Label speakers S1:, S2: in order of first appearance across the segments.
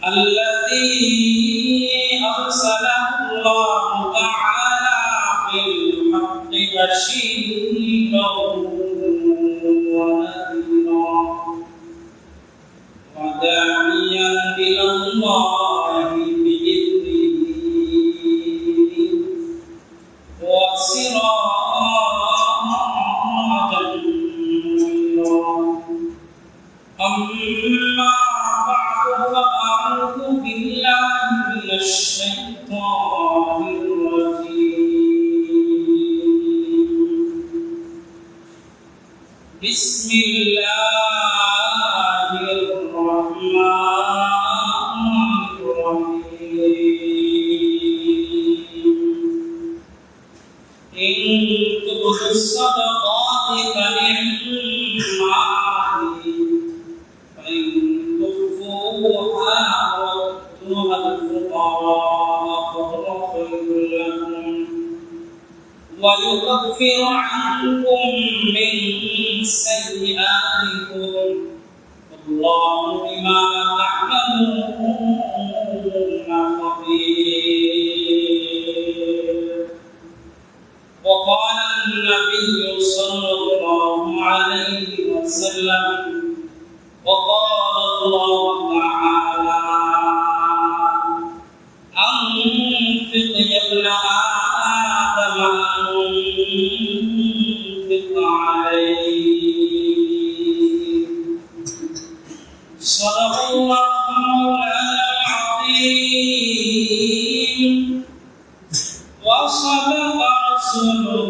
S1: الذي أرسله الله تعالى بالحق بشيرا ونذيرا وداعيا إلى الله بإذنه وسراجا منيرا أما بعد فأعوذ بالله من الشيطان الرجيم بسم الله الرحمن الرحيم إن تبدوا الصدقات فنعما هي وإن تخفوها وتؤتوها الفقراء فهو خير لكم ويكفر عنكم من سيئاتكم والله بما تعملون خبير. وقال النبي صلى الله عليه وسلم وقال الله تعالى أنفق يا ابن آدم أنفق عليك. صدق الله مولانا العظيم وصدق رسوله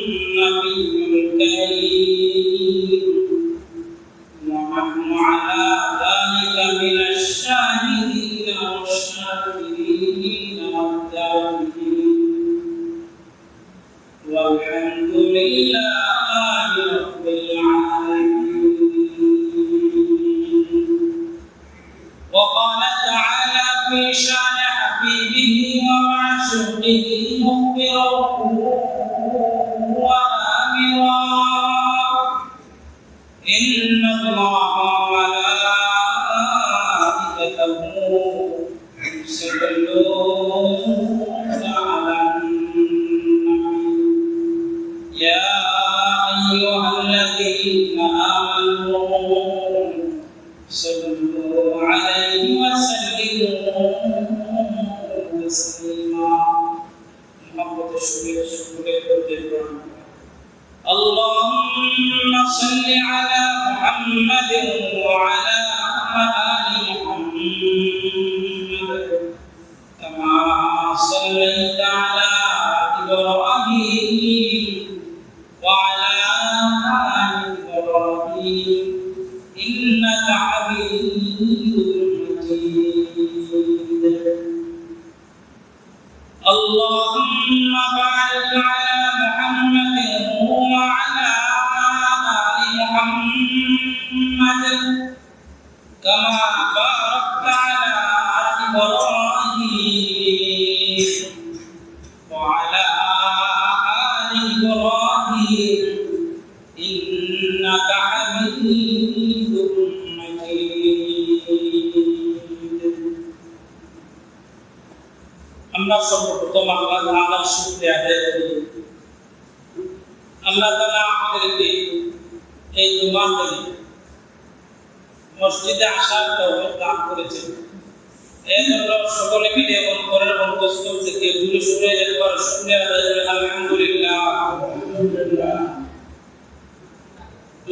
S1: النبي الكريم ونحن على ذلك من الشاهدين والشاكرين والتابعين والحمد لله رب العالمين. وقال تعالى في شان حبيبه ومعشوقه مخبرا وآمرا إن الله وملائكته يصلون على النبي يا أيها الذين آمنوا صلوا عليه وسلموا تسليما. محبة الشكر اللهم صل على محمد وعلى آل محمد كما صليت على إبراهيم وعلى آل إبراهيم إنك حميد مجيد. اللهم بارك على محمد وعلى آل محمد كما باركت على إبراهيم وعلى آل إبراهيم إنك حميد مجيد. আমরা সর্বপ্রথম আল্লাহ তাআলার শুকরিয়া আদায় করি। আল্লাহ তাআলা আমাদেরকে এই জুমার দিনে মসজিদে আসার তৌফিক দান করেছেন। এই জন্য সকলে মিলে এবং পরের বন্ধুস্থল থেকে দূরে সরে একবার শুকরিয়া আদায় করে আলহামদুলিল্লাহ।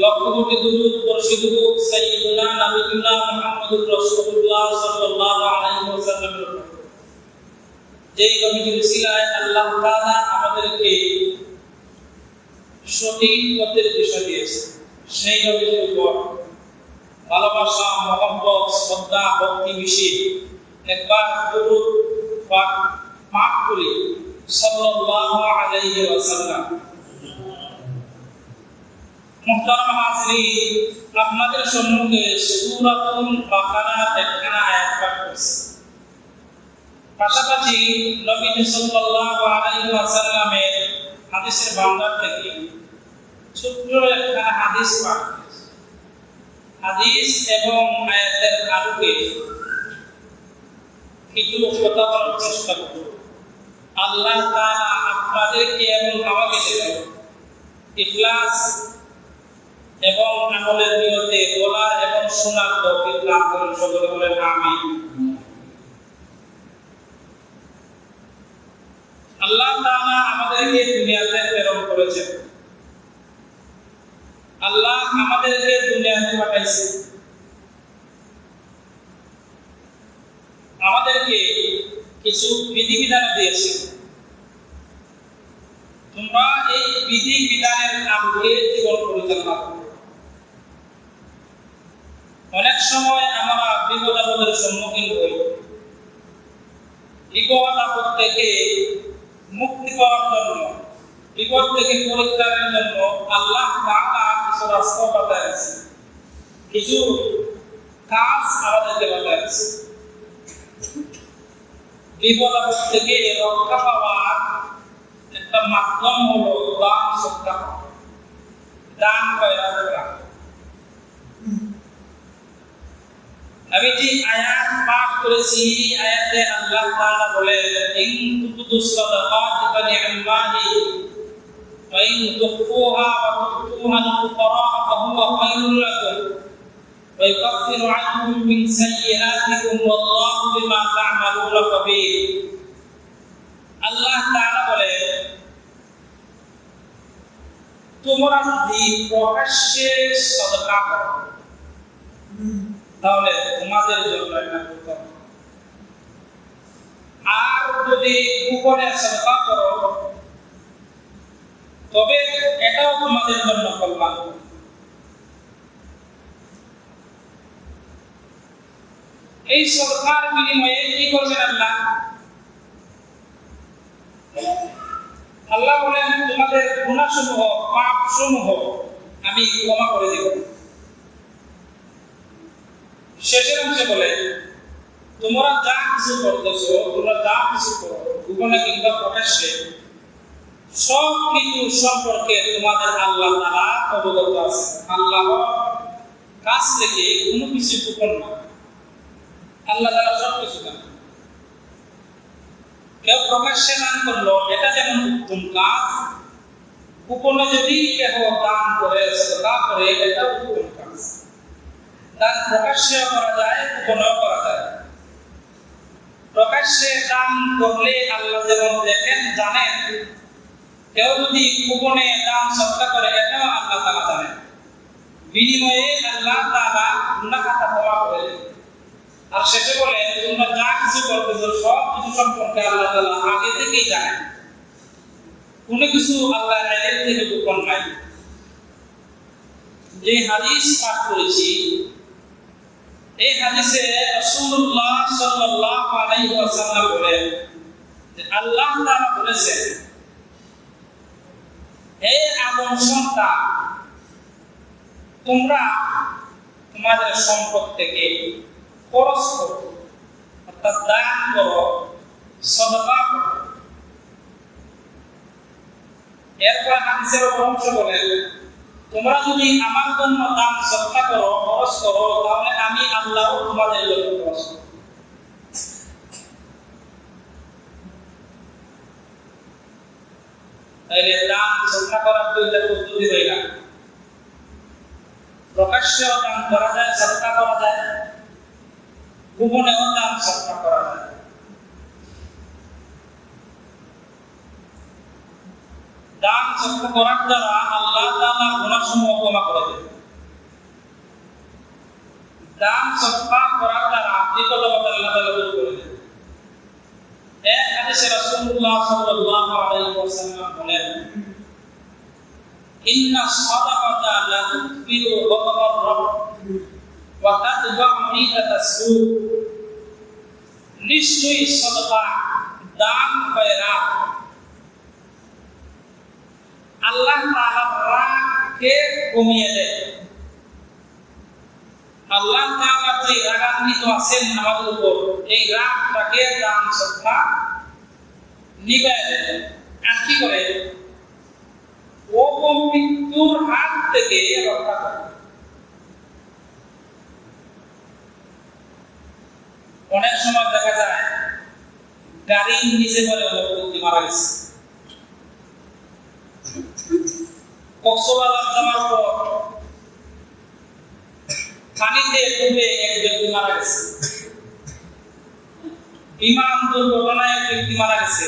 S1: লক্ষ কোটি দুরূদ বর্ষিত হোক সাইয়্যিদুনা নবিয়ুনা মুহাম্মদুর রাসূলুল্লাহ সাল্লাল্লাহু আলাইহি ওয়াসাল্লামের উপর, যেই নবীর উসিলায় আল্লাহ তাআলা আমাদেরকে সঠিক পথের দিশা দিয়েছেন। সেই নবীর উপর ভালোবাসা, মহব্বত, শ্রদ্ধা, ভক্তি মিশিয়ে একবার দুরূদ পাঠ করি সাল্লাল্লাহু আলাইহি ওয়াসাল্লাম। মুহতারাম হাজিরিন, আপনাদের সম্মুখে সূরাতুল বাকারার একখানা আয়াত পাঠ করছি। পাশাপাশি নবী সাল্লাল্লাহু আলাইহি ওয়াসাল্লামের হাদিসের ভান্ডার থেকে ছোট্ট একখানা হাদিস পাঠ করছি। হাদিস এবং আয়াতের আলোকে কিছু কথা বলার চেষ্টা করব। আল্লাহ তাআলা আপনাদেরকে এবং আমাকে ইখলাস এবং আমলের নিয়তে বলার এবং শোনার তৌফিক দান করুন। সকলে বলেন আমিন। আল্লাহ তাআলা আমাদেরকে দুনিয়াতে প্রেরণ করেছেন। আল্লাহ আমাদেরকে দুনিয়াতে পাঠাইছেন, আমাদেরকে কিছু বিধিবিধান দিয়েছেন। তোমরা এই বিধিবিধানের আলোকে জীবন পরিচালনা করো। অনেক সময় আমরা বিপদ আপদের সম্মুখীন হই। বিপদ আপদ থেকে মুক্তি পাওয়ার জন্য, বিপদ থেকে পরিত্রাণের জন্য আল্লাহ তাআলা কিছু রাস্তা বাতাইছে, কিছু কাজ আমাদেরকে বাতাইছে। বিপদ আপদ থেকে রক্ষা পাওয়ার একটা মাধ্যম হলো দান সদকা, দান খয়রাত করা। আমি যে আয়াত পাঠ করেছি, আয়াতে আল্লাহ তাআলা বলেন, ইন তুবদুস সাদাকাতি ফানি'মাহি ওয়া ইন তুখফুহা ওয়া তু'তুহা আল-ফুকারা ফাহুয়া খায়রুল লাকুম ওয়া ইউকাফিরু আনকুম মিন সাইয়্যাতিকুম ওয়াল্লাহু বিমা তা'মালুনা খাবীর। আল্লাহ তাআলা বলেন, তোমরা যদি প্রকাশ্যে সাদকা করো তাহলে তোমাদের জন্য এটা উত্তম, আর যদি গোপনে সাদকা করো তবে এটাও তোমাদের জন্য কল্যাণ। এই সাদকার বিনিময়ে কি করবেন আল্লাহ? আল্লাহ বলেন, তোমাদের গুনাহসমূহ, পাপসমূহ আমি ক্ষমা করে দেব। শেষের অংশে বলে, তোমরা যা কিছু করতেছো, তোমরা যা কিছু করো গোপনে কিংবা প্রকাশ্যে, সব কিছু সম্পর্কে তোমাদের আল্লাহ তাআলা অবগত আছে। আল্লাহর কাছ থেকে কোনো কিছু গোপন না, আল্লাহ তাআলা সব কিছু জানেন। কেউ প্রকাশ্যে দান করলো, এটা যেমন উত্তম কাজ, গোপনে যদি কেহ দান করে, সাদকা করে, এটা উত্তম কাজ। দান প্রকাশ্যে করা যায়, গোপনেও করা যায়। প্রকাশ্যে দান করলে আল্লাহ যেমন দেখেন, জানেন। কেউ যদি গোপনে দান সাদকা করে, এটাও আল্লাহ তাআলা জানেন। বিনিময়ে আল্লাহ তাআলা গুনাহ খাতা ক্ষমা করে দেন। আর শেষে বলে, তোমরা যা কিছু করতেছো সব কিছু সম্পর্কে আল্লাহ তাআলা আগে থেকেই জানেন। কোনো কিছু আল্লাহর ইলম থেকে গোপন নাই। যে হাদিস পাঠ করেছি, এই হাদিসে রাসূলুল্লাহ সাল্লাল্লাহু আলাইহি ওয়াসাল্লাম বলেন যে আল্লাহ তাআলা বলেছেন, হে আদম সন্তান, তোমরা তোমাদের সম্পদ থেকে খরচ করো, অর্থাৎ দান করো, সাদকা করো। এরপর হাদিসের অংশ বলেন, তোমরা যদি আমার জন্য দান সাদকা করো, খরচ করো, তাহলে আমি আল্লাহও তোমাদের জন্য খরচ করব। তাইলে দান সাদকা করার দুইটা পদ্ধতি হইল, প্রকাশ্যে দান করা যায়, সাদকা করা যায়, গোপনেও দান সাদকা করা যায়। দান সাদকা করার দ্বারা আল্লাহ তাআলা গুনাহসমূহ ক্ষমা করে দেন। দান সাদকা করার দ্বারা বিপদ আপদ আল্লাহ তাআলা দূর করে দেন। এক হাদিসে রাসূলুল্লাহ সাল্লাল্লাহু আলাইহি ওয়াসাল্লাম বলেন, ইন্না সাদাকাতা লা তুকফিরু গদাবার রাbb ওয়া তাদফা'ু নিদাতাস সূ। নিশ্চয়ই সাদকা, দান খয়রাত আল্লাহ তাআলার রাগকে কমিয়ে দেয়। আল্লাহ তাআলা যে রাগান্বিত আছেন আমাদের উপর, এই রাগটাকে দান সাদকা নিবায় দেয়। আর কি করে? অপমৃত্যুর হাত থেকে রক্ষা করে। অনেক সময় দেখা যায় গাড়ির নিচে পড়ে অনেক ব্যক্তি মারা গেছে। কক্সবাজার যাওয়ার পর পানিতে ডুবে এক ব্যক্তি মারা গেছে। বিমান দুর্ঘটনায় এক ব্যক্তি মারা গেছে।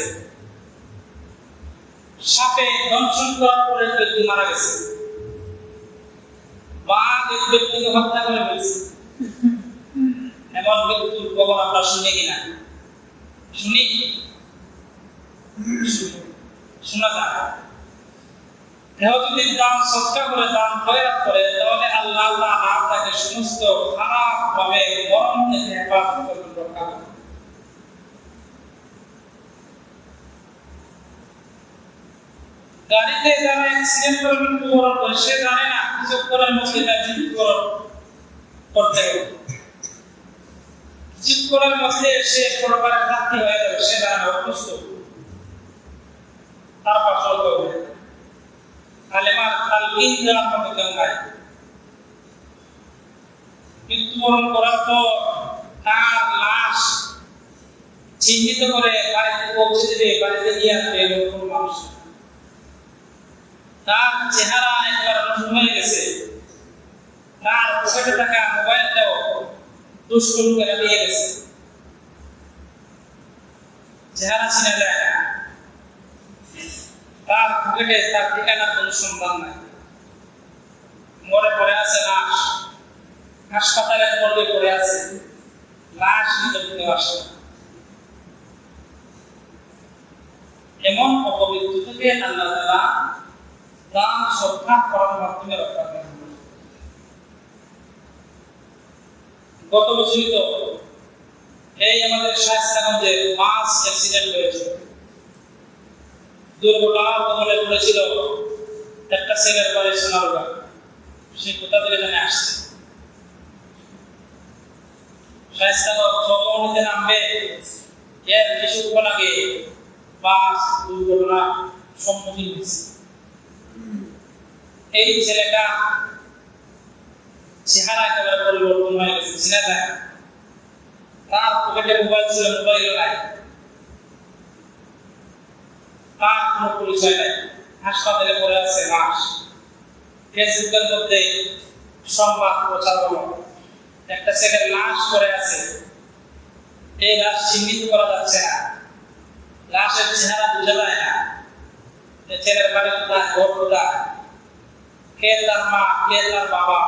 S1: সাপে দংশন করার পরে এক ব্যক্তি মারা গেছে। বাঘ এক ব্যক্তিকে হত্যা করে ফেলেছে। এমন মৃত্যুর খবর আমরা শুনি কিনা? শুনি, শোনা যায়। কেউ যদি দান সৎকার করে, দান খয়রাত করে, তাহলে আল্লাহ তাআলা তাকে সমস্ত খারাপ ভাবে মরণ থেকে হেফাজত করবেন, রক্ষা করবেন। গাড়িতে যারা অ্যাক্সিডেন্ট করে মৃত্যুবরণ করে, সে জানে না কিছুক্ষণের মধ্যে তার মৃত্যুবরণ করতে হবে। কিছুক্ষণের মধ্যে সে পরকালের সাক্ষী হয়ে যাবে, সে জানে না, অসুস্থ। তারপর চলতে হবে কালেমার তালকিন দেওয়ার মতো কেউ নাই। মৃত্যুবরণ করার পর তার লাশ চিহ্নিত করে বাড়িতে পৌঁছে দেবে, বাড়িতে নিয়ে আসবে এরকম মানুষ। তার চেহারা একবার নষ্ট হয়ে গেছে, তার পকেটে থাকা মোবাইলটাও দুষ্কর্ম করে নিয়ে গেছে। চেহারা চিনে যায় না, তার পকেটে তার ঠিকানার কোনো সন্ধান নাই। মরে পড়ে আছে লাশ, হাসপাতালের মর্গে পড়ে আছে, লাশ নিতে কেউ আসে না। এমন অপমৃত্যু থেকে আল্লাহ তাআলা দান সৎকার করার মাধ্যমে রক্ষা করেন। গত বছরই তো এই আমাদের শায়েস্তাগঞ্জে বাস অ্যাক্সিডেন্ট হয়েছে। দুর্ঘটনার কবলে পড়েছিল একটা ছেলের বাড়ি সোনারগাঁ। সে কোথা থেকে জানে আসছে, শায়েস্তাগঞ্জ চৌমনিতে নামবে, এর কিছুক্ষণ আগে বাস দুর্ঘটনার সম্মুখীন হয়েছে। এই ছেলেটা চেহারা একেবারে পরিবর্তন হয়ে গেছে, চিনা যায়। তার পকেটে মোবাইল ছিল, মোবাইল নাই, তার কোনো পরিচয় নাই। হাসপাতালে পড়ে আছে লাশ। ফেসবুকের মধ্যে সংবাদ প্রচার হলো একটা ছেলের লাশ পড়ে আছে, এই লাশ চিহ্নিত করা যাচ্ছে না, লাশের চেহারা বোঝা যায় না, ছেলের বাড়ি কোথায়, ঘর কোথায়, কে তার মা, কে তার বাবা,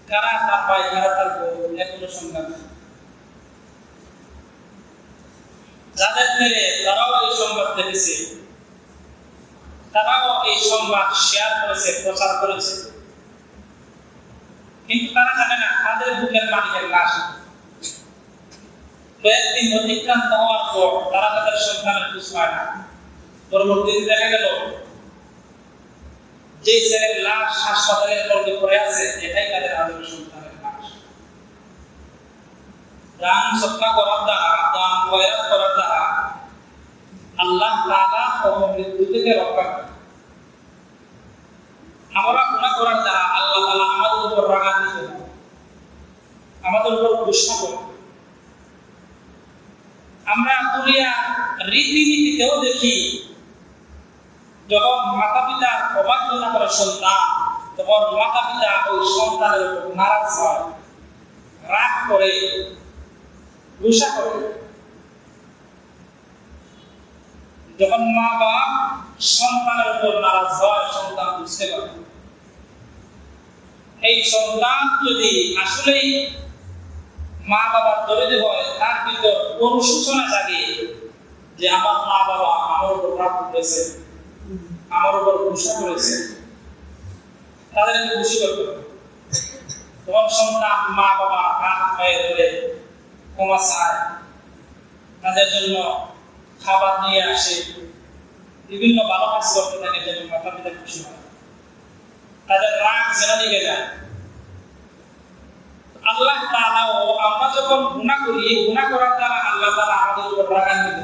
S1: কারা তার ভাই, কারা তার বউ, এগুলো সংখ্যা নেই। যাদের মেরে তারাও এই সংবাদ দেখেছে, তারাও এই সংবাদ শেয়ার করেছে, প্রচার করেছে, কিন্তু তারা জানে না তাদের বুকের মালিকের লাশ। কয়েকদিন অতিক্রান্ত হওয়ার পর তারা তাদের সন্তানের খোঁজ পায় না। পরবর্তীতে দেখা গেল যে ছেলের লাশ হাসপাতালের মধ্যে পড়ে আছে, এটাই তাদের আদরের সন্তানের লাশ। দান সৎকার করার দ্বারা, দান খয়রাত করার দ্বারা আল্লাহ তাআলা অপমৃত্যু থেকে রক্ষা করেন। আমরা গুনাহ করার দ্বারা আল্লাহ তাআলা আমাদের উপর রাগান্বিত হন, আমাদের উপর গুসা করেন। আমরা দুনিয়া রীতিনীতিতেও দেখি, যখন মাতা পিতার অবাধ্যতা করে সন্তান, তখন মাতা পিতা ওই সন্তানের উপর নারাজ হয়, রাগ করে, গুসা করে। যখন মা বাবা সন্তানের উপর নারাজ হয়, সন্তান বুঝতে পারে। এই সন্তান যদি আসলেই মা বাবার দরিদ্র হয়, তার ভিতর অনুশোচনা জাগে যে আমার মা বাবা আমার উপর রাগ করেছে, আমার উপর গুসা করেছে, তাদেরকে খুশি করতে হবে। তখন সন্তান মা বাবা হাত পায়ে ধরে ক্ষমা চায়, তাদের জন্য খাবার নিয়ে আসে, বিভিন্ন ভালো কাজ করতে থাকে যেন মাতা পিতা খুশি হয়, তাদের রাগ যেন নিভে যায়। আল্লাহ তাআলাও আমরা যখন গুনাহ করি, গুনাহ করার দ্বারা আল্লাহ তাআলা আমাদের উপর রাগান্বিত।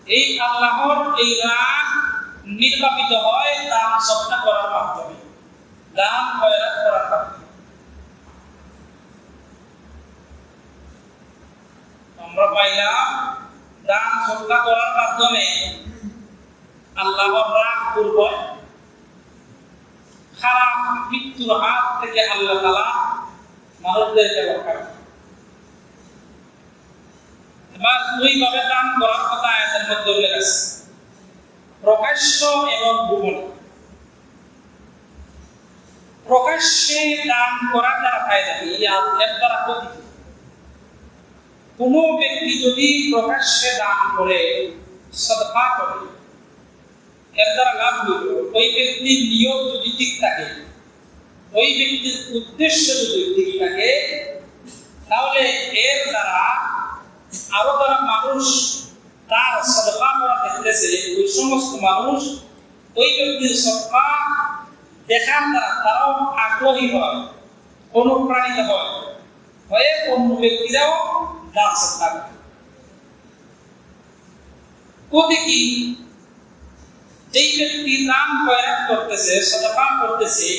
S1: এই আল্লাহর এই রাগ নির্বাপিত হয় দান সৎকার করার মাধ্যমে, দান খয়রাত করার মাধ্যমে। আমরা পাইলাম দান সদকা করার মাধ্যমে আল্লাহর রাগ দূর হয়, খারাপ মৃত্যুর হাত থেকে আল্লাহ তাআলা মানুষদেরকে রক্ষা করে। এবার দুইভাবে দান করার কথা আয়াতের মধ্যে উল্লেখ আছে, প্রকাশ্য এবং গোপনে। প্রকাশ্যে দান করার দ্বারা ফায়দা কি? এর দ্বারা ক্ষতি কি? কোন ব্যক্তি যদি প্রকাশ্যে দান করে, সদকা করে, এর দ্বারা লাভ হইল, ওই ব্যক্তির নিয়ত যদি ঠিক থাকে, ওই ব্যক্তির উদ্দেশ্য যদি ঠিক থাকে, তাহলে এর দ্বারা আরো যারা মানুষ তার সদকা করা দেখতেছে, ওই সমস্ত মানুষ ওই ব্যক্তির সদকা দেখার দ্বারা তারাও আগ্রহী হয়, অনুপ্রাণিত হয়, হয়ে অন্য ব্যক্তিরাও দান সদকা করে। কোথায় কি যেই ব্যক্তি দান খয়রাত করতেছে, সদকা করতেছে,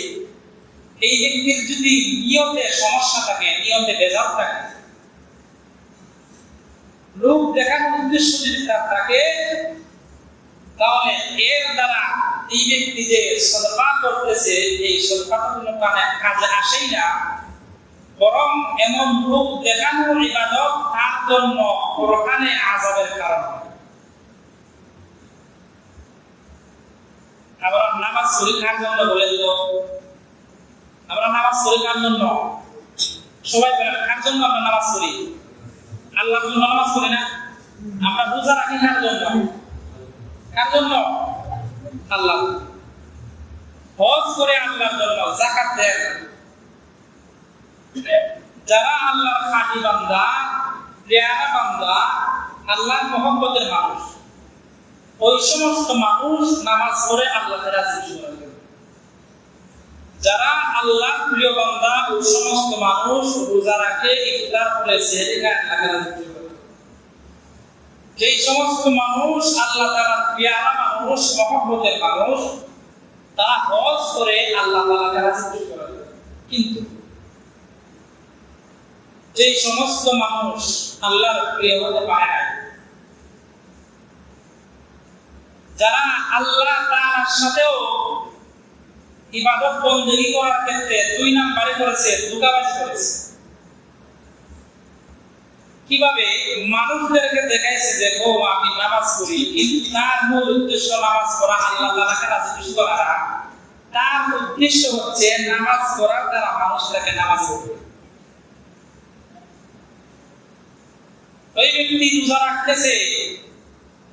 S1: এই ব্যক্তির যদি নিয়তে সমস্যা থাকে, নিয়তে ভেজাল থাকে, লোক দেখার উদ্দেশ্য যদি তার থাকে, তাহলে এর দ্বারা এই ব্যক্তি যে সদকা করতেছে, এই সদকাটা কোনো কাজে আসেই না, বরং এমন লোক দেখানোর ইবাদত তার জন্য পরকালে আযাবের কারণ হয়। আমরা নামাজ পড়ি কার জন্য বলেন তো? আমরা নামাজ পড়ি কার জন্য? সবাই বলেন, কার জন্য আমরা নামাজ পড়ি? আল্লাহর জন্য নামাজ পড়ি না? আমরা রোজা রাখি কার জন্য? কার জন্য? আল্লাহ। হজ করে আল্লাহর জন্য, যাকাত দেন। যারা আল্লাহর খাঁটি বান্দা, প্রিয়ারা বান্দা, আল্লাহর মহব্বতের মানুষ, ওই সমস্ত মানুষ নামাজ পড়ে আল্লাহকে রাজি করে। যারা আল্লাহর প্রিয় বান্দা, ওই সমস্ত মানুষ রোজা রাখে, ইফতার করে সেহরি খায়, আল্লাহকে রাজি করে। যেই সমস্ত মানুষ আল্লাহ তাআলার প্রিয়ারা মানুষ, মহব্বতের মানুষ, তারা হজ করে আল্লাহ তাআলাকে রাজি করে। কিন্তু যেই সমস্ত মানুষ আল্লাহর প্রিয় হতে পারে না, যারা আল্লাহ তাআলার সাথেও ইবাদত বন্দেগী করার ক্ষেত্রে দুই নাম্বারে করেছে, ধোঁকাবাজি করেছে। কিভাবে? মানুষদেরকে দেখাইছে যে ও আমি নামাজ পড়ি, কিন্তু তার মূল উদ্দেশ্য নামাজ পড়া, আল্লাহ তাআলাকে রাজি খুশি করা। তার উদ্দেশ্য হচ্ছে নামাজ পড়ার দ্বারা মানুষটাকে নামাজ পড়বে। ওই ব্যক্তি রোজা রাখতেছে,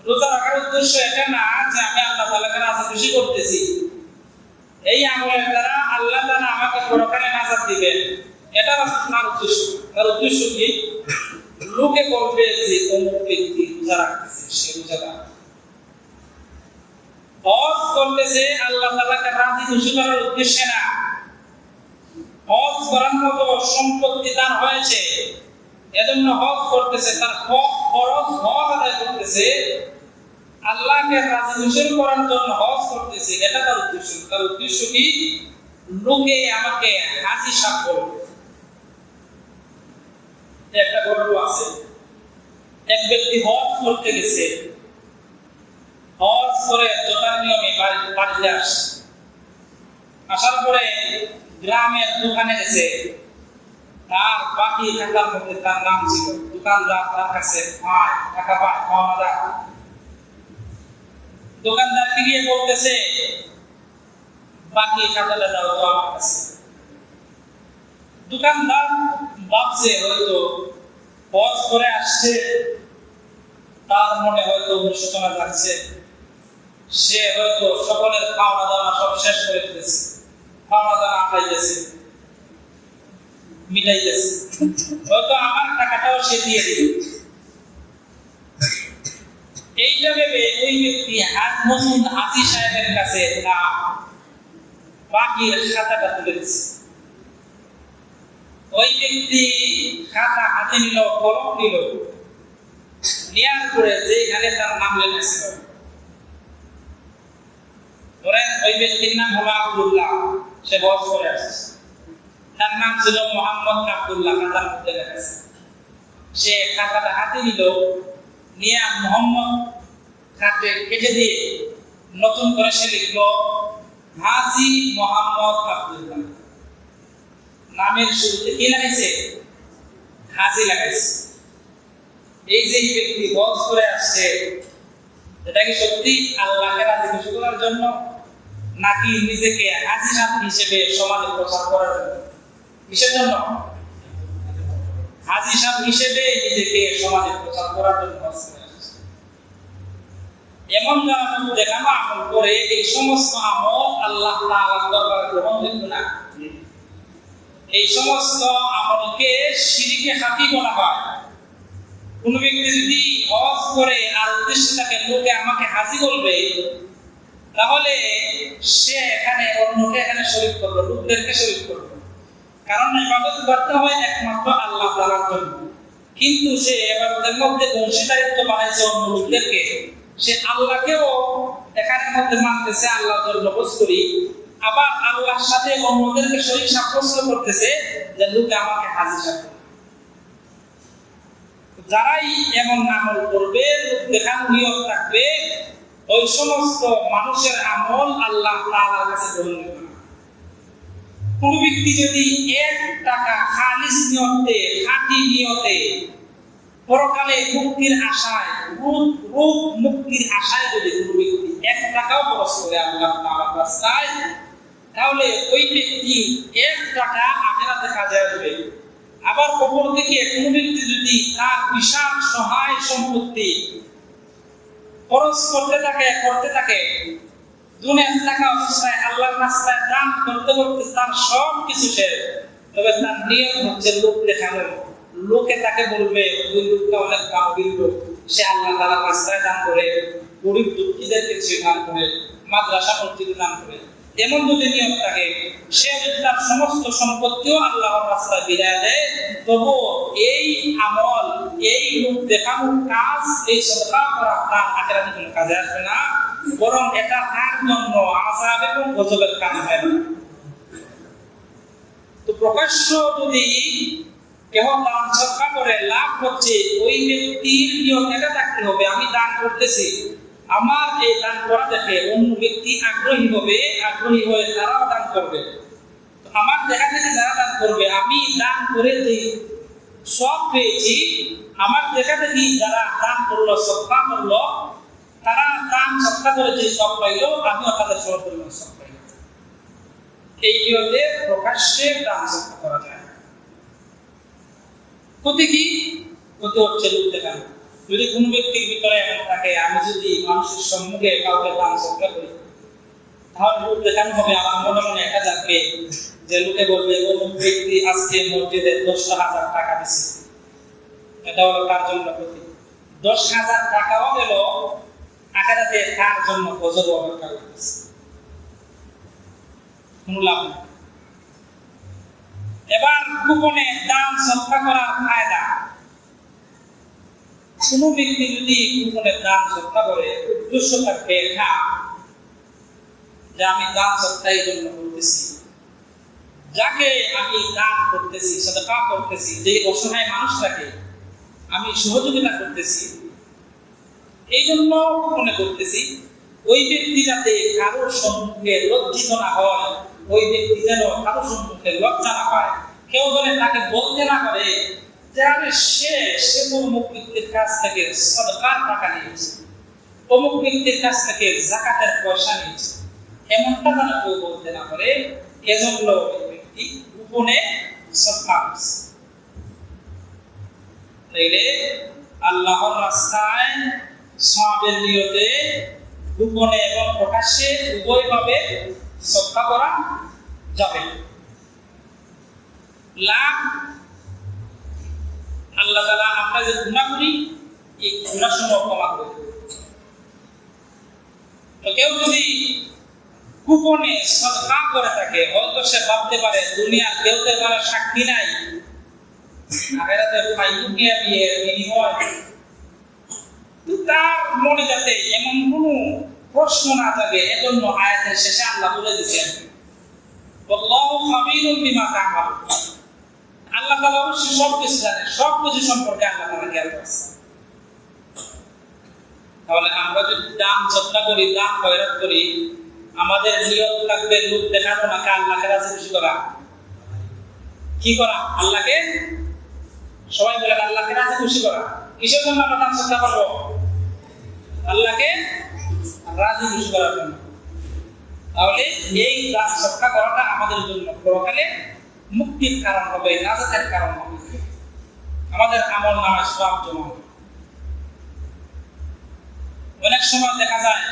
S1: রোজা রাখার উদ্দেশ্য এটা না যে আমি আল্লাহ তাআলাকে রাজি খুশি করতেছি, এই আমলের দ্বারা আল্লাহ তাআলা আমাকে পরকালে নাজাত দিবেন, এটা তার উদ্দেশ্য। তার উদ্দেশ্য কি? লোকে বলবে যে অমুক ব্যক্তি রোজা রাখতেছে, সে রোজাদার। হজ করতেছে আল্লাহ তাআলাকে রাজি খুশি করার উদ্দেশ্যে না। হজ করার মতো সম্পত্তি তার হয়েছে, এজন্য হজ করতেছে, তার ফরজ হজ আদায় করতেছে, আল্লাহকে রাজি খুশি করার জন্য হজ করতেছে, এটা তার উদ্দেশ্য। তার উদ্দেশ্য কি? লোকে আমাকে হাজী সাহেব বলবে। একটা গল্প আছে, এক ব্যক্তি হজ করতে গেছে, হজ করে যথার নিয়মে বাড়িতে আসে। আসার পরে গ্রামের দোকানে গেছে, তার বাকি টাকার মধ্যে তার নাম ছিল। দোকানদার তার কাছে টাকা পায়, পাওনা দেয়। দোকানদারকে গিয়ে বলতেছে বাকি টাকাটা দাও তো আমার কাছে। দোকানদার ভাবছে হয়তো হজ করে আসছে, তার মনে হয়তো অনুশোচনা লাগছে, সে হয়তো সকলের খাওয়া দাওয়া সব শেষ করে দিতেছে, খাওয়া দাওয়া আটাইতেছে, মিটাইতেছে, হয়তো আমার টাকাটাও সে দিয়ে দিবে। এইটা ভেবে ওই ব্যক্তি হাজী সাহেবের কাছে বাকির খাতাটা তুলে দিচ্ছে। ওই ব্যক্তি খাতা হাতে নিল, কলম নিল, নেওয়ার পরে যেখানে তার নাম লেখা ধরেন ওই ব্যক্তির নাম হলো আব্দুল্লাহ, সে হজ করে আসছে, তার নাম ছিল মোহাম্মদ আব্দুল্লাহ, খাতার মধ্যে লেখা আছে। সে খাতাটা হাতে নিল, নিয়ে মোহাম্মদ খাতে কেটে দিয়ে নতুন করে সে লিখলো হাজী মোহাম্মদ আব্দুল্লাহ। নামের শুরুতে কি লাগাইছে? হাজী লাগাইছে। এই যে ব্যক্তি হজ করে আসছে, এটা কি সত্যি আল্লাহকে রাজি খুশি করার জন্য, নাকি নিজেকে হাজী সাহেব হিসেবে সমাজে প্রচার করার জন্য? কিসের জন্য? হাজী সাহেব হিসেবে নিজেকে সমাজে প্রচার করার জন্য। এমন যারা দেখানো আমল করে, এই সমস্ত আমল আল্লাহ তাআলার দরবারে গ্রহণযোগ্য না। এই সমস্ত আমলকে শিরকে খাফি বলা হয়। কোন ব্যক্তি যদি হজ করে আর উদ্দেশ্য থাকে লোকে আমাকে হাজী বলবে, তাহলে সে এখানে অন্যকে এখানে শরীক করবে, লোকদেরকে শরীক করবে। কারণ ইবাদত করতে হয় একমাত্র আল্লাহ তাআলার জন্য, কিন্তু সে ইবাদতের মধ্যে অংশীদারিত্ব বানাইছে অন্য লোকদেরকে। সে আল্লাহকেও এখানের মধ্যে মানতেছে, আল্লাহর জন্য হজ করি, আবার আল্লাহর সাথে অন্যদেরকে শরীক সাব্যস্ত করতেছে যে লোকে আমাকে হাজী সাব্যস্ত। যারাই এমন আমল করবে, লোক দেখানো নিয়ত থাকবে, ওই সমস্ত মানুষের আমল আল্লাহ তাআলার কাছে গ্রহণযোগ্য না। কোন ব্যক্তি যদি 1 টাকা খালিস নিয়তে, খাঁটি নিয়তে, পরকালে মুক্তির আশায়, রূপ মুক্তির আশায় যদি কোন ব্যক্তি 1 টাকাও খরচ করে আল্লাহ তাআলার রাস্তায়, তাহলে ওই ব্যক্তি 1 টাকা আখিরাতে কাজে আসবে। আবার অপর দিকে কোন ব্যক্তি যদি তার বিশাল সহায় সম্পত্তি খরচ করতে থাকে, দুনিয়াতে টাকা অবস্থায় আল্লাহর রাস্তায় দান করতে করতে তার সব কিছু শেষ, তবে তার নিয়ত হচ্ছে লোক দেখানো। লোকে তাকে বলবে ওই লোকটা অনেক গাম্ভীর লোক, সে আল্লাহ তাআলার রাস্তায় দান করে, গরিব দুঃখীদেরকে সে দান করে, মাদ্রাসা মসজিদে দান করে। এমন যদি নিয়ত থাকে, সে যদি তার সমস্ত সম্পত্তিও আল্লাহর রাস্তায় বিলিয়ে দেয়, তবু এই আমল, এই লোক দেখানোর কাজ, এই সদকা করা তার আখিরাতে কোনো কাজে আসবে না, বরং এটা তার জন্য আযাব এবং গজবের কারণ হবে না। তো প্রকাশ্য যদি কেহ দান সদকা করে লাভ হচ্ছে, ওই ব্যক্তির নিয়ত এটা থাকতে হবে, আমি দান করতেছি, আমার এই দান করা দেখে অন্য ব্যক্তি আগ্রহী হয়ে তারাও দান করবে। তো আমার দেখা দেখে যারা দান করবে, আমি দান করে যে সব পেয়েছি, আমার দেখা দেখি যারা দান করলো, সদকা করলো, তারা দান সদকা করে যে সব পাইলো, আমিও তাদের সমপরিমাণ সব পাইলাম। এই নিয়তে প্রকাশ্যে দান সদকা করা যায়। ক্ষতি কি? ক্ষতি হচ্ছে লোক দেখানো। যদি কোনো ব্যক্তির ভিতরে এমন থাকে, আমি যদি মানুষের সম্মুখে কাউকে দান সদকা করি, তাহলে লোক দেখানো হবে, আমার মনে মনে এটা থাকবে যে লোকে বলবে কোন ব্যক্তি আজকে মসজিদে 10,000 টাকা দিচ্ছে, এটা হলো তার জন্য ক্ষতি। 10,000 টাকাও গেল, আখিরাতে তার জন্য গজব অপেক্ষা করতেছে, কোনো লাভ নেই। এবার গোপনে দান সদকা করার ফায়দা। কোন ব্যক্তি যদি গোপনে দান সদকা করে, উদ্দেশ্য থাকবে এটা যে আমি দান সদকা এই জন্য করতেছি, যাকে আমি দান করতেছি, সদকা করতেছি, যে অসহায় মানুষটাকে আমি সহযোগিতা করতেছি, এই জন্য গোপনে করতেছি, ওই ব্যক্তি যাতে কারোর সম্মুখে লজ্জিত না হয়, ওই ব্যক্তি যেন কারোর সম্মুখে লজ্জা না পায়, কেউ যেন তাকে বলতে না পারে যে আমি সে অমুক ব্যক্তির কাছ থেকে সদকার টাকা নিয়েছে, অমুক ব্যক্তির কাছ থেকে যাকাতের পয়সা নিয়েছে, এমনটা যেন কেউ বলতে না পারে। এজন্য ওই ব্যক্তি গোপনে সদকা করছে। তাইলে আল্লাহর রাস্তায় সওয়াবের নিয়তে গোপনে এবং প্রকাশ্যে উভয়ভাবে সদকা করা যাবে। লাভ আল্লাহ তাআলা আমরা যে গুনাহ করি, এই গুনাহ সমূহ ক্ষমা করে দেবেন। তো কেউ যদি গোপনে সদকা করে থাকে, হয়তো সে ভাবতে পারে দুনিয়া কেউ তো এবার সাক্ষী নাই, আখিরাতে পাইবো কি আমি এর বিনিময়। তো তার মনে যাতে এমন কোনো প্রশ্ন না থাকে, এজন্য আয়াতের শেষে আল্লাহ বলে দিয়েছেন আল্লাহু খাবীরুম বিমা তা'মালুন। আল্লাহ তাআলা অবশ্যই সব কিছু জানে, সব কিছু সম্পর্কে আল্লাহ তাআলা জ্ঞাত আছে। তাহলে আমরা যদি দান চর্চা করি, দান খয়রাত করি, আমাদের নিয়ত থাকবে লোক দেখানো না, আল্লাহকে রাজি খুশি করা। কি করা? আল্লাহকে, সবাই বলে আল্লাহকে রাজি খুশি করা। কিসের জন্য আমরা দান চর্চা করব? আল্লাহকে রাজি খুশি করার জন্য। তাহলে এই দান চর্চা করাটা আমাদের জন্য পরকালে মুক্তির কারণ হবে, নাজাতের কারণ হবে, আমাদের আমল নামায় সওয়াব জমা হবে। অনেক সময় দেখা যায়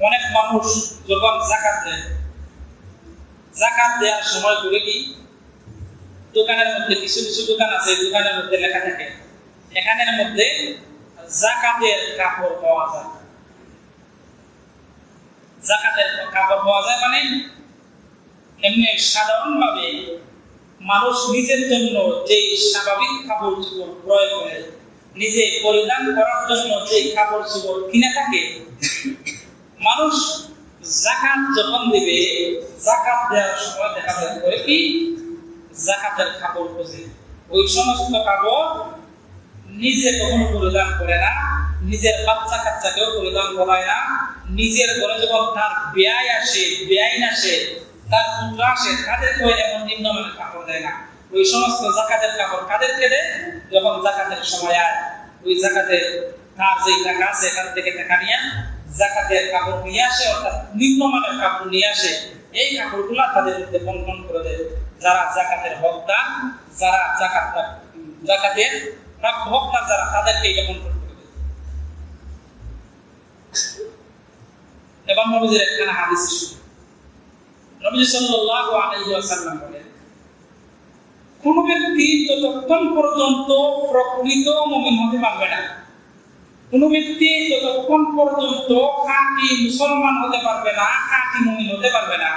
S1: অনেক মানুষ যখন যাকাত দেয়, যাকাত দেওয়ার সময় করে কি দোকানের মধ্যে কিছু কিছু দোকান আছে, দোকানের মধ্যে লেখা থাকে এখানের মধ্যে যাকাতের কাপড় পাওয়া যায়। যাকাতের কাপড় পাওয়া যায় মানে এমনি সাধারণভাবে মানুষ নিজের জন্য যে স্বাভাবিক কাপড় চোপড় ক্রয় করে, নিজে পরিধান করার জন্য যে কাপড় চোপড় কিনে থাকে, মানুষ যাকাত যখন দিবে, যাকাত দেওয়ার সময় দেখা যায় করে কি যাকাতের কাপড় খোঁজে। ওই সমস্ত কাপড় নিজে কখনো পরিধান করে না, নিজের বাচ্চা কাচ্চাকেও পরিধান করায় না, নিজের ঘরে যখন তার বেয়াইন আসে, তার পুত্র আসে, তাদেরকে এমন নিম্নমানের কাপড় দেয় না। ওই সমস্ত যাকাতের কাপড় কাদেরকে দেয়? যখন যাকাতের সময় আয়, ওই যাকাতের তার যে টাকা আছে এখান থেকে টাকা নিয়ে যাকাতের কাপড় নিয়ে আসে, অর্থাৎ নিম্নমানের কাপড় নিয়ে আসে। এই কাপড়গুলা তাদের মধ্যে বন্টন করে দেয়। যারা যাকাতের হকদার, যারা যাকাতের প্রাপ্য হকদার, যারা তাদেরকে এটা বন্টন করে দেয়। এবার নবীজির একখানা হাদিস শুনুন। নবী সাল্লাল্লাহু আলাইহি ওয়াসাল্লাম বলেন, কোন ব্যক্তি যতক্ষণ পর্যন্ত প্রকৃত মুমিন হতে পারবে না, কোন ব্যক্তি যতক্ষণ পর্যন্ত খাঁটি মুসলমান হতে পারবে না, খাঁটি মুমিন হতে পারবে না,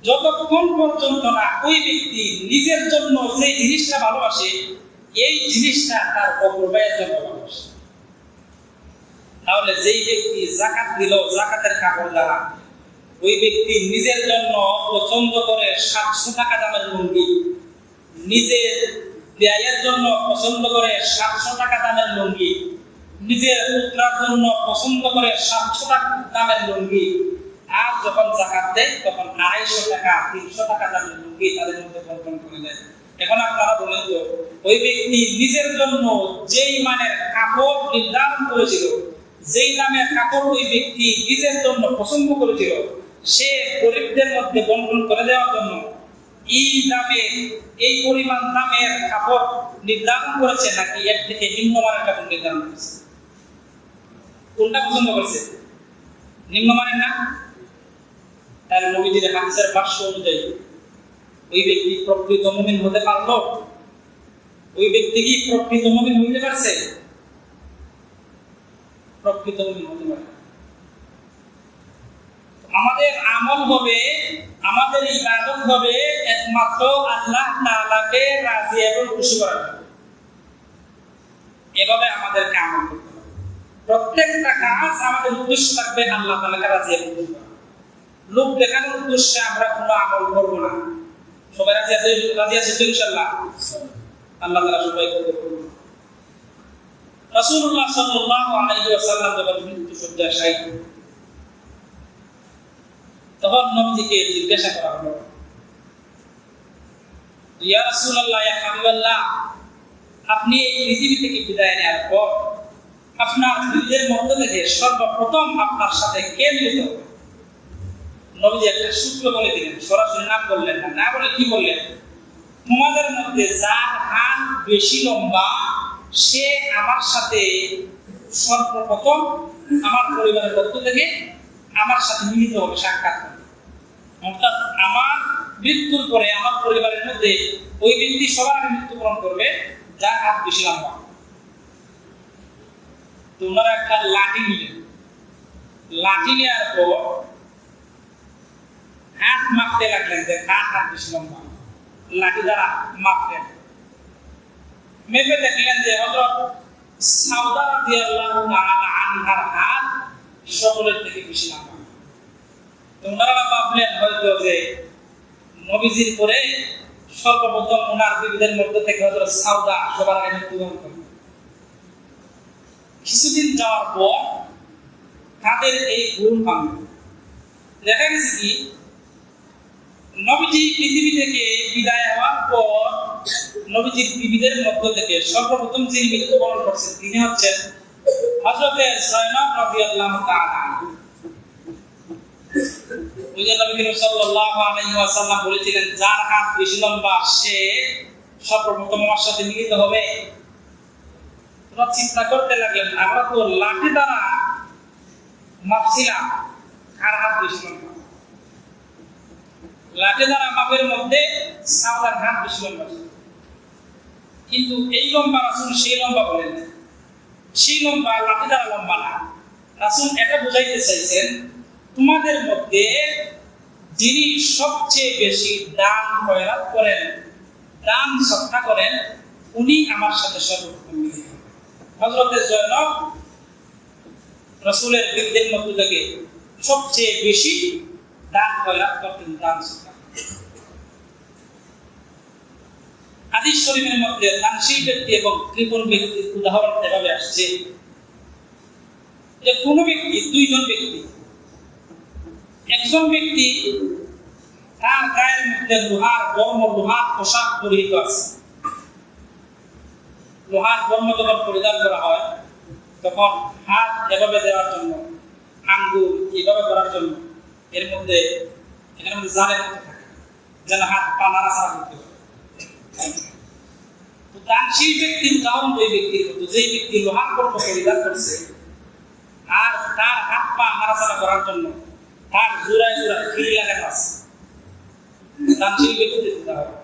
S1: যতক্ষণ পর্যন্ত না ওই ব্যক্তি নিজের জন্য যে জিনিসটা ভালোবাসে, এই জিনিসটা তার অপর ভাইয়ের জন্য ভালোবাসে। তাহলে যেই ব্যক্তি যাকাত দিল যাকাতের কাপড় দ্বারা, ওই ব্যক্তি নিজের জন্য পছন্দ করে 700 টাকা দামের লুঙ্গি, নিজের ব্যয়ের জন্য পছন্দ করে 700 টাকা দামের লুঙ্গি, নিজের পুত্রের জন্য পছন্দ করে 700 টাকা দামের লুঙ্গি, আর যখন যাকাত দেয় তখন 250 টাকা 300 টাকা দামের লুঙ্গি তাদের মধ্যে বন্টন করে দেয়। এখন আপনারা বলেন তো, ওই ব্যক্তি নিজের জন্য যেই মানের কাপড় নির্ধারণ করেছিল, যেই দামের কাপড় ওই ব্যক্তি নিজের জন্য পছন্দ করেছিল, সে গরিবদের মধ্যে বন্টন করে দেওয়ার জন্য এই দামে, এই পরিমাণ দামের কাপড় নির্ধারণ করেছে, নাকি এর থেকে নিম্নমানের কাপড় নির্ধারণ করেছে? কোনটা পছন্দ করেছে? নিম্নমানের না? তার নবীজির হাদিসের ভাষ্য অনুযায়ী ওই ব্যক্তি প্রকৃত মুমিন হতে পারলো? ওই ব্যক্তি কি প্রকৃত মুমিন হইতে পারছে? প্রকৃত মুমিন হতে পারে। আমাদের আমল হবে, আমাদের ইবাদত হবে একমাত্র আল্লাহ তাআলাকে রাজি এবং খুশি করার জন্য। এভাবে আমাদেরকে আমল করতে হবে। প্রত্যেকটা কাজ আমাদের উদ্দেশ্য থাকবে আল্লাহ তাআলাকে রাজি এবং খুশি করা। লোক দেখানোর উদ্দেশ্যে আমরা কোনো আমল করব না। সবাই রাজি আছে তো ইনশাআল্লাহ? আল্লাহ তাআলা সবাইকে কবুল করুন। রাসূলুল্লাহ সাল্লাল্লাহু আলাইহি ওয়াসাল্লাম যখন মৃত্যুশয্যায় শায়িত, তখন নবীজিকে জিজ্ঞাসা করা হলো, ইয়া রাসূলুল্লাহ, ইয়া হাবিবাল্লাহ, আপনি এই পৃথিবী থেকে বিদায় নেওয়ার পর আপনার হৃদয়ের মধ্যে থেকে সর্বপ্রথম আপনার সাথে কে মিলিত হবে? নবীজি একটা সূত্র বলে দিলেন, সরাসরি নাম বললেন না, না বলে কি বললেন? তোমাদের মধ্যে যার হাত বেশি লম্বা সে আমার সাথে সর্বপ্রথম আমার পরিবারের পক্ষ থেকে আমার সাথে মিলিত হবে, সাক্ষাৎ হবে। অর্থাৎ আমার মৃত্যুর পরে আমার পরিবারের মধ্যে ওই ব্যক্তি সবার আগে মৃত্যুবরণ করবে যার হাত বেশি লম্বা। তোমরা একটা লাঠি নিলেন, লাঠি নেওয়ার পর হাত মাপতে লাগলেন যে কার হাত বেশি লম্বা, লাঠি দ্বারা মাপলেন। মেপে দেখলেন যে হযরত সাউদা রাদিয়াল্লাহু তাআলা আনহার হাত সকলের থেকে বেশি লম্বা। তোমরা ভাবলেন হয়তো যে নবীজির পরে সর্বপ্রথম ওনার বিবিদের মধ্যে থেকে হযরত সাউদা সবার আগে মৃত্যুবরণ করেন। কিছুদিন যাওয়ার পর তাদের এই ভুল ভাঙল। দেখা গেছে কি নবীজি পৃথিবী থেকে বিদায় হওয়ার পর নবীজির বিবিদের মধ্য থেকে সর্বপ্রথম যিনি মৃত্যুবরণ করছেন তিনি হচ্ছেন হযরত যায়েনব রাদিয়াল্লাহু তাআলা। ওই যে নবী করিম সাল্লাল্লাহু আলাইহি ওয়াসাল্লাম বলেছিলেন যার হাত বেশি লম্বা সে সর্বপ্রথম আমার সাথে মিলিত হবে। তোমরা চিন্তা করতে লাগলেন আমরা তো লাঠি দ্বারা মাপছিলাম কার হাত বেশি লম্বা। লাঠি দ্বারা মাপের মধ্যে সাউদার হাত বেশি লম্বা ছিল, কিন্তু এই লম্বা রাসূল সেই লম্বা বলেন না, সেই লম্বা লাঠি দ্বারা লম্বা না। রাসূল এটা বুঝাইতে চাইছেন তোমাদের মধ্যে যিনি সবচেয়ে বেশি দান খয়রাত করেন, দান সদকা করেন, উনি আমার সাথে সর্বপ্রথম মিলিত হবেন। হযরত যায়েনব রাসূলের বিবিদের মধ্যে থেকে সবচেয়ে বেশি দান খয়রাত করতেন, দান সদকা। হাদিস শরীফের মধ্যে দানশীল ব্যক্তি এবং কৃপণ ব্যক্তির উদাহরণ এভাবে আসছে যে কোন ব্যক্তি, দুইজন ব্যক্তি, একজন ব্যক্তি তার গায়ের মধ্যে লোহার পোশাক পরিহিত আছে। লোহার বর্ম যখন পরিধান করা হয় তখন হাত এভাবে দেওয়ার জন্য, আঙ্গুল এইভাবে করার জন্য এর মধ্যে এখানে মধ্যে জালের মতো থাকে যেন হাত পা নাড়াচাড়া করতে পারে। দানশীল ব্যক্তির উদাহরণ ওই ব্যক্তির মতো, যেই ব্যক্তি লোহার বর্ম পরিধান করছে আর তার হাত পা নাড়াচাড়া করার জন্য তার জোড়ায় জোড়ায় খিল লাগানো আছে, দানশীল ব্যক্তির উদাহরণ।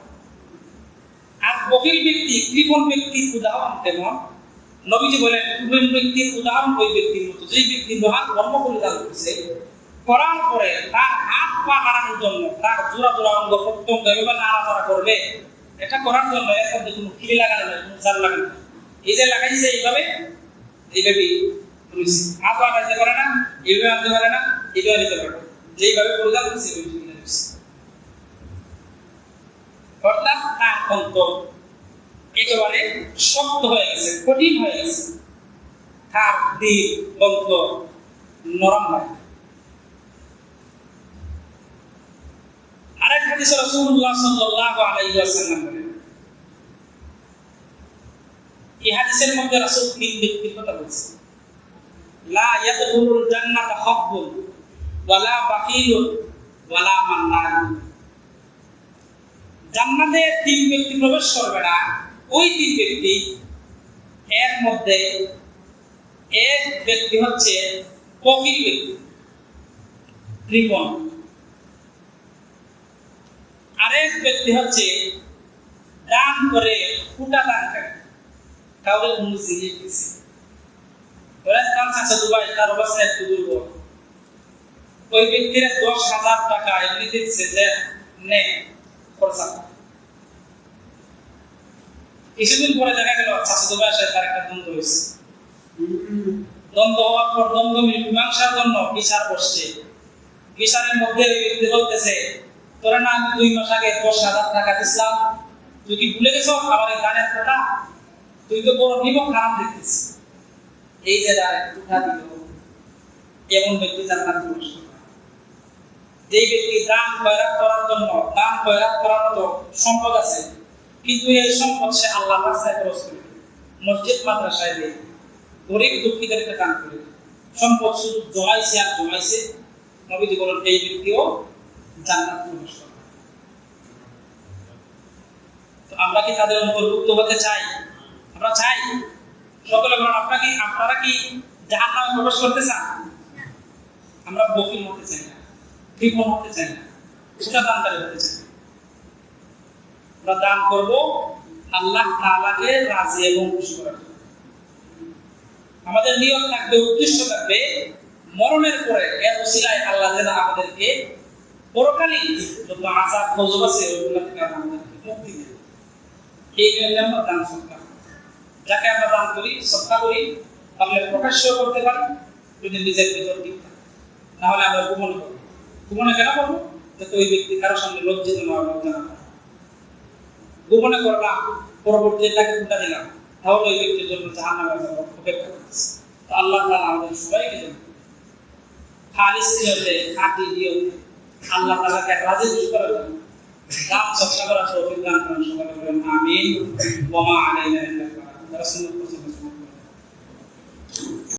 S1: আর বখিল ব্যক্তি, কৃপণ ব্যক্তির উদাহরণ কেমন? নবীজি বলেন কৃপণ ব্যক্তির উদাহরণ ওই ব্যক্তির মতো, যেই ব্যক্তি লোহার বর্ম পরিধান করছে, করার পরে তার হাত পা নাড়ানোর জন্য তার জোড়া জোড়া অঙ্গ প্রত্যঙ্গ এভাবে নাড়াচাড়া করবে, এটা করার জন্য এর মধ্যে কোনো খিল লাগানো নয়, কোনো জাল লাগানো নয়। এই যে লাগাইছে এইভাবেই হাত পা নাড়তে পারে না, এইভাবে আনতে পারে না, এইভাবে নিতে পারে না, যেইভাবে পরিধান করছে অর্থাৎ তার অন্তর একেবারে শক্ত হয়ে গেছে, কঠিন হয়ে গেছে, তার দিল অন্তর নরম হয়। আরেক হাদিসে রাসূলুল্লাহ সাল্লাল্লাহু আলাইহি ওয়াসাল্লাম বলেন, এই হাদিসের মধ্যে রাসূল তিন ব্যক্তির কথা বলছেন, লা ইয়াদখুলুল জান্নাতা খাব্বুন ওয়ালা বাখিলুন ওয়ালা মান্নান। জান্নাতে তিন ব্যক্তি প্রবেশ করবে না, ওই তিন ব্যক্তি, এর মধ্যে এক ব্যক্তি হচ্ছে বখিল ব্যক্তি, কৃপণ, আরেক ব্যক্তি হচ্ছে দান করে ফুটা দান করে, কাউকে কোনো জিনিস দিচ্ছে, ধরেন তার চাচা দুবাই, তার অবস্থা একটু দুর্বল, ওই ব্যক্তির 10,000 টাকা এমনি দিচ্ছে যে নে খরচা। কিছুদিন পরে দেখা গেল চাচা দুবাই সাথে তার একটা দ্বন্দ্ব হয়েছে, দ্বন্দ্ব হওয়ার পর দ্বন্দ্ব মীমাংসার জন্য বিচার বসছে। বিচারের মধ্যে ওই ব্যক্তি বলতেছে তোরা না আমি 2 মাস আগে 10,000 টাকা দিছিলাম, তুই কি ভুলে গেছ আমার এই গানের কথা? তুই তো বড় নিমক হারাম দেখতেছিস। এই যে টুকা দিল, এমন ব্যক্তি জান্নাতে প্রবেশ করবে। যেই ব্যক্তি দান খয়রাত করার জন্য, দান খয়রাত করার মতো সম্পদ আছে, কিন্তু এই সম্পদ সে আল্লাহর রাস্তায় খরচ করে, মসজিদ মাদ্রাসায় দেয়, গরিব দুঃখীদেরকে দান করে, সম্পদ শুধু জমাইছে আর জমাইছে, নবীজি বলেন এই ব্যক্তিও জান্নাতে প্রবেশ করবে। তো আমরা কি তাদের অন্তর্ভুক্ত হতে চাই? আমরা চাই? সকলে বলেন আপনারা কি জাহান্নামে প্রবেশ করতে চান? আমরা বখিল হতে চাই না, কৃপণ হতে চাই না, ফুটা দানকারী হতে চাই। আমরা দান করব আল্লাহ তাআলাকে রাজি এবং খুশি করার জন্য। আমাদের নিয়ত থাকবে, উদ্দেশ্য থাকবে মরণের পরে এর ওসিলায় আল্লাহ যেন আমাদেরকে পরকালীন যত আযাব গজব আছে ওইগুলো থেকে আমাদেরকে মুক্তি দেন। এই জন্য আমরা দান সদকা, যাকে আমরা দান করি, সদকা করি, আমরা প্রকাশ্য করতে পারি যদি নিজের ভিতর ঠিক থাকে, না হলে আমরা গোপনে করব। গোপনে কেন করবো? যাতে ওই ব্যক্তি কারোর সামনে লজ্জিত না হয়, লজ্জা না হয়। গোপনে করলাম, পরবর্তী তাকে কোনটা দিলাম, তাহলে ওই ব্যক্তির জন্য জাহান্নামের আযাব অপেক্ষা করতেছে। তো আল্লাহ তাআলা আমাদের সবাইকে যেন খালিস নিয়তে, খাঁটি নিয়তে আল্লাহ তাআলাকে রাজি খুশি করার জন্য কাজ চর্চা করার তৌফিক দান করেন। সকলে বলেন আমিন। ওয়া মা আলাইনা ইল্লাল বালাগ।